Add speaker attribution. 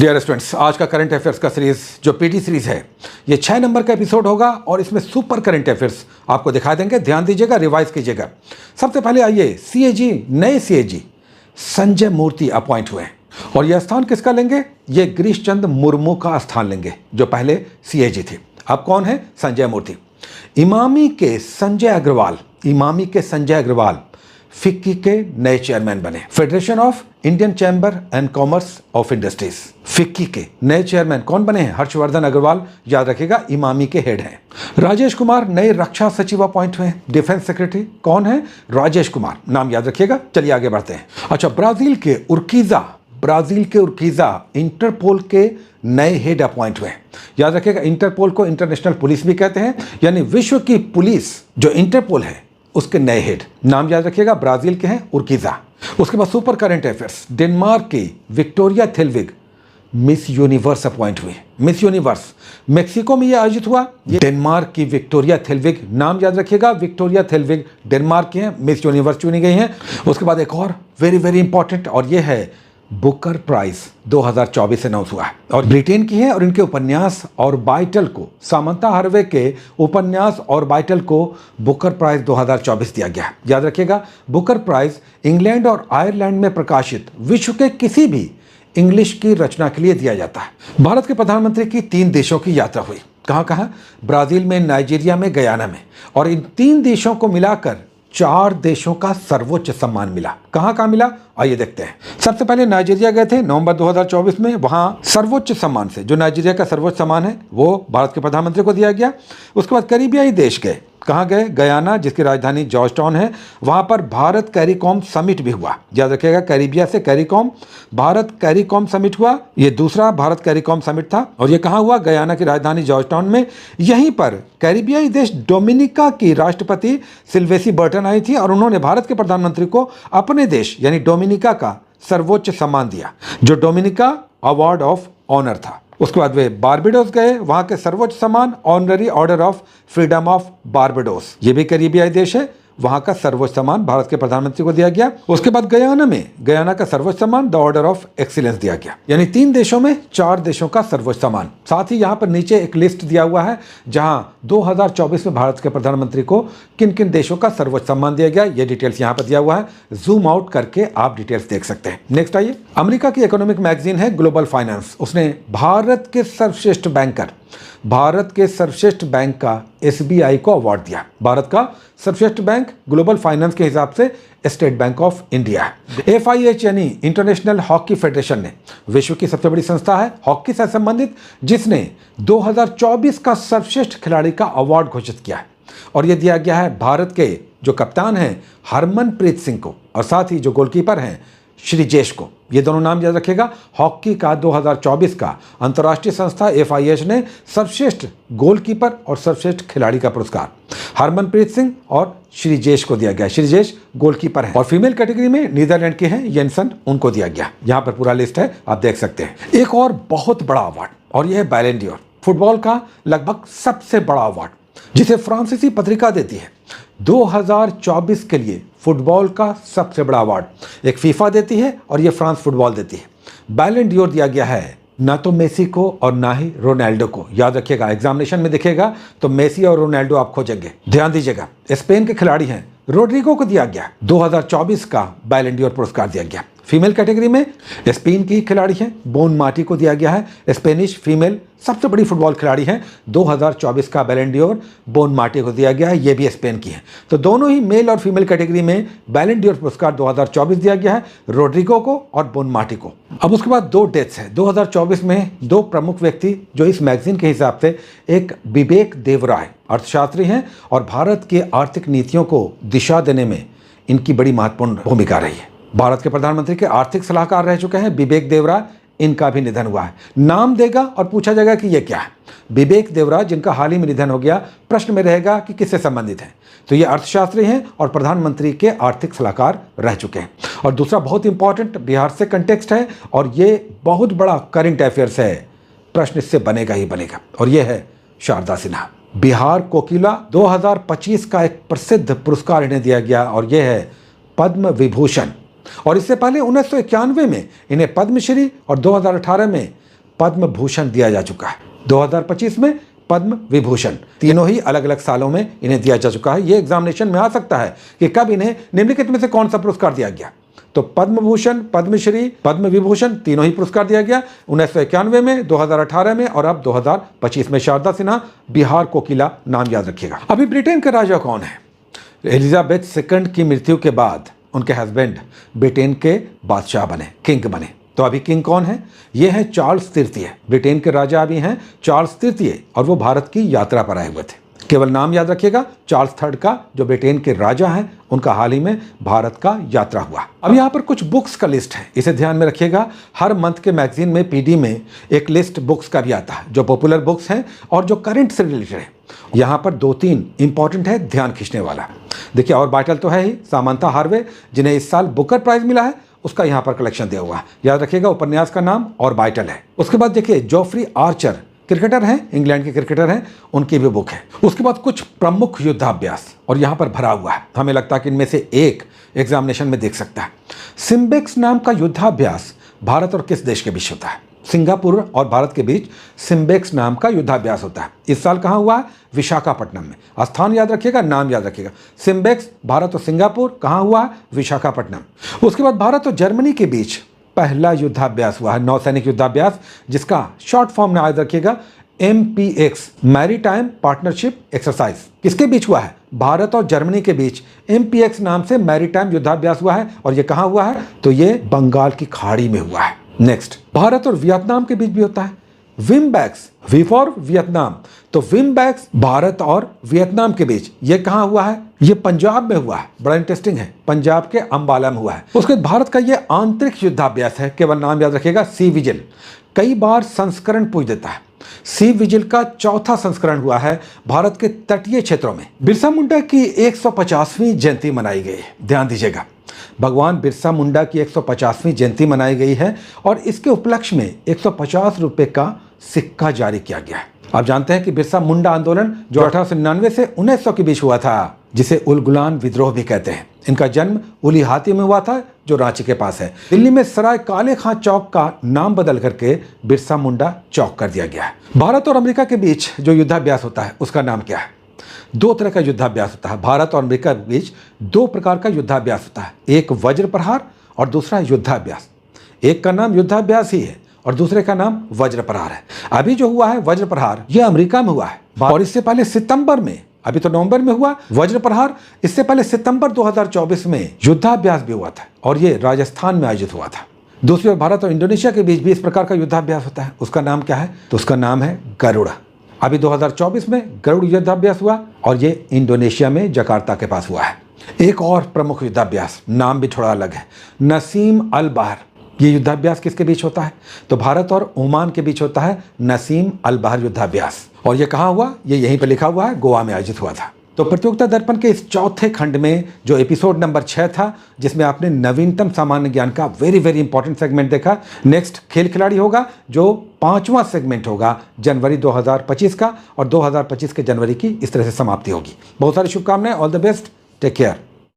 Speaker 1: Dear students, आज का current affairs का सीरीज जो पीटी सीरीज है, ये 6 नंबर का एपिसोड होगा और इसमें सुपर करंट अफेयर्स आपको दिखा देंगे। ध्यान दीजिएगा, रिवाइज कीजिएगा। सबसे पहले आइए, सीएजी नए सीएजी संजय मूर्ति अपॉइंट हुए हैं और यह स्थान किसका लेंगे? ये गिरीश चंद्र मुर्मू का स्थान लेंगे जो पहले सीएजी थे। अब कौन है? संजय मूर्ति। इमामी के संजय अग्रवाल फिक्की के नए चेयरमैन बने। Federation of Indian chamber and commerce of industries, FICCI के नए चेयरमैन कौन बने हैं? हर्षवर्धन अग्रवाल, याद रखिएगा, इमामी के हेड हैं। राजेश कुमार नए रक्षा सचिव अपॉइंट हुए हैं। डिफेंस सेक्रेटरी कौन है? राजेश कुमार, नाम याद रखिएगा। चलिए आगे बढ़ते हैं। अच्छा, ब्राजील के उर्कीजा इंटरपोल के नए हेड अपॉइंट हुए हैं। याद रखिएगा, इंटरपोल को इंटरनेशनल पुलिस भी कहते हैं, यानी विश्व की पुलिस जो इंटरपोल है उसके नए हेड, नाम याद रखिएगा, ब्राजील के हैं उर्कीजा। उसके बाद सुपर करंट अफेयर्स, डेनमार्क की विक्टोरिया थेलविग मिस यूनिवर्स अपॉइंट हुई। मिस यूनिवर्स मेक्सिको में यह आयोजित हुआ। ये डेनमार्क की विक्टोरिया थेलविग, नाम याद रखिएगा, विक्टोरिया थेलविग डेनमार्क की हैं, मिस यूनिवर्स चुनी गई हैं। उसके बाद एक और वेरी इंपॉर्टेंट, और ये है बुकर प्राइज 2024 अनाउंस हुआ है और ब्रिटेन की है, और इनके उपन्यास और बाइटल को, सामंता हार्वे के उपन्यास और बाइटल को बुकर प्राइज 2024 दिया गया। याद रखिएगा, बुकर प्राइज इंग्लैंड और आयरलैंड में प्रकाशित विश्व के किसी भी इंग्लिश की रचना के लिए दिया जाता है। भारत के प्रधानमंत्री की 3 देशों की यात्रा हुई। कहाँ? ब्राजील में, नाइजीरिया में, गयाना में, और इन 3 देशों को मिलाकर 4 देशों का सर्वोच्च सम्मान मिला। कहाँ मिला? आइए देखते हैं। सबसे पहले नाइजीरिया गए थे नवंबर 2024 में। वहां सर्वोच्च सम्मान से, जो नाइजीरिया का सर्वोच्च सम्मान है, वो भारत के प्रधानमंत्री को दिया गया। उसके बाद करीबियाई देश गए। कहाँ गए? गयाना, जिसकी राजधानी जॉर्ज टाउन है। वहां पर भारत कैरिकॉम समिट भी हुआ। याद रखिएगा, कैरिबिया से कैरिकॉम, भारत कैरिकॉम समिट हुआ। ये दूसरा भारत कैरिकॉम समिट था और ये कहाँ हुआ? गयाना की राजधानी जॉर्ज टाउन में। यहीं पर कैरिबियाई देश डोमिनिका की राष्ट्रपति सिल्वेसी बर्टन आई थी और उन्होंने भारत के प्रधानमंत्री को अपने देश यानी डोमिनिका का सर्वोच्च सम्मान दिया, जो डोमिनिका अवार्ड ऑफ ऑनर था। उसके बाद वे बारबेडोस गए। वहां के सर्वोच्च सम्मान honorary order of freedom of Barbados, ये भी करीबियाई देश है, वहां का सर्वोच्च सम्मान भारत के प्रधानमंत्री को दिया गया। उसके बाद गयाना का सर्वोच्च सम्मान द ऑर्डर ऑफ एक्सीलेंस दिया गया। यानी 3 देशों में 4 देशों का सर्वोच्च सम्मान। साथ ही यहां पर नीचे एक लिस्ट दिया हुआ है जहां 2024 में भारत के प्रधानमंत्री को किन किन देशों का सर्वोच्च सम्मान दिया गया, ये डिटेल्स यहां पर दिया हुआ है। जूम आउट करके आप डिटेल्स देख सकते हैं। नेक्स्ट आइए, अमेरिका की इकोनॉमिक मैगजीन है ग्लोबल फाइनेंस, उसने भारत के सर्वश्रेष्ठ बैंक का एसबीआई को अवार्ड दिया। भारत का सर्वश्रेष्ठ बैंक ग्लोबल फाइनेंस के हिसाब से स्टेट बैंक ऑफ इंडिया है। FIH यानी इंटरनेशनल हॉकी फेडरेशन ने, विश्व की सबसे बड़ी संस्था है हॉकी से संबंधित, जिसने 2024 का सर्वश्रेष्ठ खिलाड़ी का अवार्ड घोषित किया है और यह दिया गया है भारत के जो कप्तान हैं हरमनप्रीत सिंह को, और साथ ही जो गोलकीपर हैं श्रीजेश को। ये दोनों नाम याद रखिएगा। हॉकी का 2024 का अंतर्राष्ट्रीय संस्था FIH ने सर्वश्रेष्ठ गोलकीपर और सर्वश्रेष्ठ खिलाड़ी का पुरस्कार हरमनप्रीत सिंह और श्रीजेश को दिया गया। श्रीजेश गोलकीपर है और फीमेल कैटेगरी में नीदरलैंड के हैं येंसन, उनको दिया गया। यहाँ पर पूरा लिस्ट है, आप देख सकते हैं। एक और बहुत बड़ा अवार्ड, और यह है बैलन ड'ओर, फुटबॉल का लगभग सबसे बड़ा अवार्ड, जिसे फ्रांसीसी पत्रिका देती है। 2024 के लिए फुटबॉल का सबसे बड़ा अवार्ड एक फीफा देती है और ये फ्रांस फुटबॉल देती है। बैलन ड'ओर दिया गया है ना तो मेसी को और ना ही रोनाल्डो को। याद रखिएगा, एग्जामिनेशन में दिखेगा तो मेसी और रोनाल्डो आप खोजेंगे। ध्यान दीजिएगा, स्पेन के खिलाड़ी हैं रोड्रिगो को दिया गया 2024 का बैलन ड'ओर पुरस्कार दिया गया। फीमेल कैटेगरी में स्पेन की खिलाड़ी हैं बोन मार्टी को दिया गया है। स्पेनिश फीमेल सबसे बड़ी फुटबॉल खिलाड़ी हैं। 2024 का बैलन ड'ओर बोन मार्टी को दिया गया है, ये भी स्पेन की है। तो दोनों ही मेल और फीमेल कैटेगरी में बैलन ड'ओर पुरस्कार 2024 दिया गया है, रोड्रिगो को और बोन मार्टी को। अब उसके बाद 2 डेट्स हैं 2024 में। 2 प्रमुख व्यक्ति जो इस मैगजीन के हिसाब से, एक विवेक देवराय अर्थशास्त्री हैं और भारत की आर्थिक नीतियों को दिशा देने में इनकी बड़ी महत्वपूर्ण भूमिका रही है। भारत के प्रधानमंत्री के आर्थिक सलाहकार रह चुके हैं विवेक देवराय, इनका भी निधन हुआ है। नाम देगा और पूछा जाएगा कि ये क्या है। विवेक देवराय, जिनका हाल ही में निधन हो गया, प्रश्न में रहेगा कि किससे संबंधित है, तो ये अर्थशास्त्री हैं और प्रधानमंत्री के आर्थिक सलाहकार रह चुके हैं। और दूसरा बहुत इंपॉर्टेंट बिहार से कंटेक्स्ट है और ये बहुत बड़ा करंट अफेयर्स है, प्रश्न इससे बनेगा ही बनेगा, और ये है शारदा सिन्हा। बिहार कोकिला 2025 का एक प्रसिद्ध पुरस्कार इन्हें दिया गया और यह है पद्म विभूषण। और इससे पहले 1991 में इन्हें पद्मश्री और 2018 में पद्म भूषण दिया जा चुका है। 2025 में पद्म विभूषण, तीनों ही अलग अलग सालों में इन्हें दिया जा चुका है। ये एग्जामिनेशन में आ सकता है कि कब इन्हें निम्नलिखित में से कौन सा पुरस्कार दिया गया। तो पद्म भूषण, पद्मश्री, पद्म विभूषण तीनों ही पुरस्कार दिया गया 1991 में, 2018 में और अब 2025 में। शारदा सिन्हा बिहार कोकिला, नाम याद रखिएगा। अभी ब्रिटेन के राजा कौन है? एलिजाबेथ सेकंड की मृत्यु के बाद उनके हस्बैंड ब्रिटेन के बादशाह बने, किंग बने। तो अभी किंग कौन है? ये है चार्ल्स तृतीय। ब्रिटेन के राजा अभी हैं चार्ल्स तृतीय और वो भारत की यात्रा पर आए हुए थे। केवल नाम याद रखिएगा, चार्ल्स थर्ड का जो ब्रिटेन के राजा हैं, उनका हाल ही में भारत का यात्रा हुआ। अब यहाँ पर कुछ बुक्स का लिस्ट है, इसे ध्यान में रखिएगा। हर मंथ के मैगजीन में पीडी में एक लिस्ट बुक्स का भी आता है, जो पॉपुलर बुक्स हैं और जो करंट से रिलेटेड है। यहाँ पर 2-3 इंपॉर्टेंट है, ध्यान खींचने वाला। देखिए, और बाइटल तो है ही, सामंथा हार्वे जिन्हें इस साल बुकर प्राइज मिला है, उसका यहाँ पर कलेक्शन दिया हुआ है। याद रखिएगा, उपन्यास का नाम और बाइटल है। उसके बाद देखिए, जोफ्री आर्चर क्रिकेटर हैं, इंग्लैंड के क्रिकेटर हैं, उनकी भी बुक है। उसके बाद कुछ प्रमुख युद्धाभ्यास, और यहाँ पर भरा हुआ है। हमें लगता है कि इनमें से एक एग्जामिनेशन में देख सकता है। सिम्बेक्स नाम का युद्धाभ्यास भारत और किस देश के बीच होता है? सिंगापुर और भारत के बीच सिम्बेक्स नाम का युद्धाभ्यास होता है। इस साल कहाँ हुआ है? विशाखापट्टनम में। स्थान याद रखिएगा, नाम याद रखिएगा। सिम्बेक्स भारत और सिंगापुर, कहाँ हुआ है? विशाखापट्टनम। उसके बाद भारत और जर्मनी के बीच पहला युद्धाभ्यास हुआ है, नौसैनिक युद्धाभ्यास, जिसका शॉर्ट फॉर्म में याद रखिएगा MPX, मैरीटाइम पार्टनरशिप एक्सरसाइज। किसके बीच हुआ है? भारत और जर्मनी के बीच MPX नाम से मैरीटाइम युद्धाभ्यास हुआ है। और ये कहाँ हुआ है? तो ये बंगाल की खाड़ी में हुआ है। नेक्स्ट, भारत और वियतनाम के बीच भी होता है विम्बैक्स, वी फॉर वियतनाम। तो विम्बैक्स भारत और वियतनाम के बीच, ये कहाँ हुआ है? ये पंजाब में हुआ है। बड़ा इंटरेस्टिंग है, पंजाब के अंबाला में हुआ है। उसके बाद भारत का ये आंतरिक युद्धाभ्यास है, केवल नाम याद रखिएगा, सी विजिल। कई बार संस्करण पूछ देता है। सी विजिल का 4था संस्करण हुआ है भारत के तटीय क्षेत्रों में। बिरसा मुंडा की 150वीं जयंती मनाई गई है, ध्यान दीजिएगा। भगवान बिरसा मुंडा की 150वीं जयंती मनाई गई है और इसके उपलक्ष्य में 150 रुपए का सिक्का जारी किया गया है। आप जानते हैं कि बिरसा मुंडा आंदोलन जो 1899 से 1900 के बीच हुआ था, जिसे उलगुलान विद्रोह भी कहते हैं, इनका जन्म उलिहाती में हुआ था, जो रांची के पास है। दिल्ली में सराय काले खां चौक का नाम बदल करके बिरसा मुंडा चौक कर दिया गया है। भारत और अमेरिका के बीच जो युद्धाभ्यास होता है, उसका नाम क्या है? 2 तरह का युद्धाभ्यास होता है। भारत और अमेरिका के बीच 2 प्रकार का युद्धाभ्यास होता है, एक वज्र प्रहार और दूसरा युद्धाभ्यास। एक का नाम युद्धाभ्यास ही है और दूसरे का नाम वज्र प्रहार है। अभी जो हुआ है वज्र प्रहार, यह अमेरिका में हुआ है और इससे पहले सितंबर में, अभी तो नवंबर में हुआ वज्र प्रहार, इससे पहले सितंबर 2024 में युद्धाभ्यास भी हुआ था और ये राजस्थान में आयोजित हुआ था। दूसरी ओर भारत और इंडोनेशिया के बीच भी इस प्रकार का युद्धाभ्यास होता है। उसका नाम क्या है? तो उसका नाम है गरुड़। अभी 2024 में गरुड़ युद्धाभ्यास हुआ और ये इंडोनेशिया में जकार्ता के पास हुआ है। एक और प्रमुख युद्धाभ्यास, नाम भी थोड़ा अलग है, नसीम अल बहर। ये युद्धाभ्यास किसके बीच होता है? तो भारत और ओमान के बीच होता है नसीम अल बहर युद्धाभ्यास। और ये कहाँ हुआ? ये यहीं पर लिखा हुआ है, गोवा में आयोजित हुआ था। तो प्रतियोगिता दर्पण के इस 4थे खंड में जो एपिसोड नंबर 6 था, जिसमें आपने नवीनतम सामान्य ज्ञान का वेरी इंपॉर्टेंट सेगमेंट देखा। नेक्स्ट खेल खिलाड़ी होगा, जो 5वां सेगमेंट होगा जनवरी 2025 का, और 2025 के जनवरी की इस तरह से समाप्ति होगी। बहुत सारी शुभकामनाएं, all the best, take care.